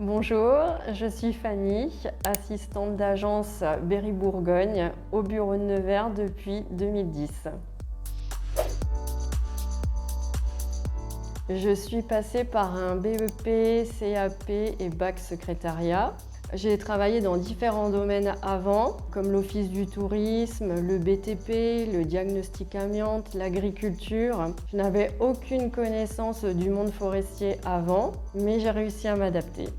Bonjour, je suis Fanny, assistante d'agence Berry Bourgogne au bureau de Nevers depuis 2010. Je suis passée par un BEP, CAP et bac secrétariat. J'ai travaillé dans différents domaines avant, comme l'office du tourisme, le BTP, le diagnostic amiante, l'agriculture. Je n'avais aucune connaissance du monde forestier avant, mais j'ai réussi à m'adapter.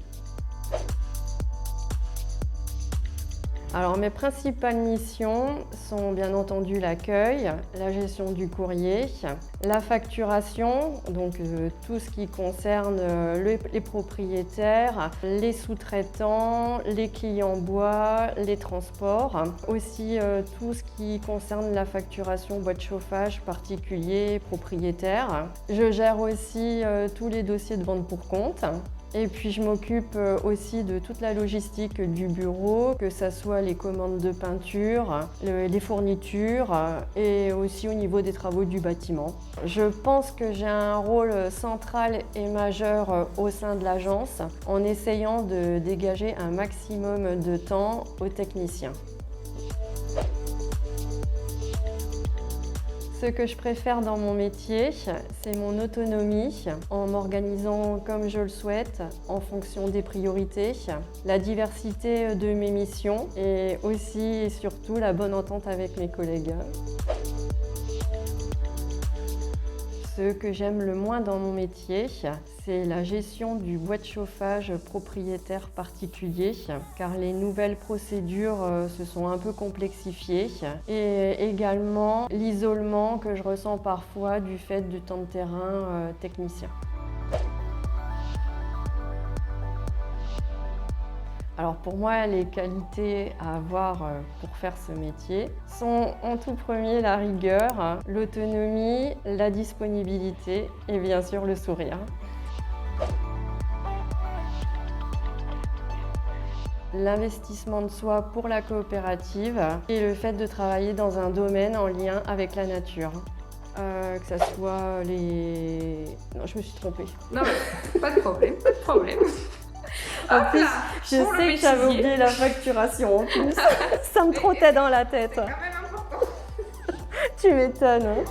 Alors mes principales missions sont bien entendu l'accueil, la gestion du courrier, la facturation, donc tout ce qui concerne les propriétaires, les sous-traitants, les clients bois, les transports, aussi tout ce qui concerne la facturation bois de chauffage particulier, propriétaire. Je gère aussi tous les dossiers de vente pour compte. Et puis je m'occupe aussi de toute la logistique du bureau, que ce soit les commandes de peinture, les fournitures et aussi au niveau des travaux du bâtiment. Je pense que j'ai un rôle central et majeur au sein de l'agence en essayant de dégager un maximum de temps aux techniciens. Ce que je préfère dans mon métier, c'est mon autonomie, en m'organisant comme je le souhaite, en fonction des priorités, la diversité de mes missions et aussi et surtout la bonne entente avec mes collègues. Ce que j'aime le moins dans mon métier, c'est la gestion du bois de chauffage propriétaire particulier, car les nouvelles procédures se sont un peu complexifiées, et également l'isolement que je ressens parfois du fait du temps de terrain technicien. Alors pour moi, les qualités à avoir pour faire ce métier sont en tout premier la rigueur, l'autonomie, la disponibilité et bien sûr le sourire. L'investissement de soi pour la coopérative et le fait de travailler dans un domaine en lien avec la nature. Que ça soit les... Non, je me suis trompée. Non, pas de problème, pas de problème. En plus, je sais que j'avais oublié la facturation en plus. Ça me trottait dans la tête. C'est quand même important. Tu m'étonnes.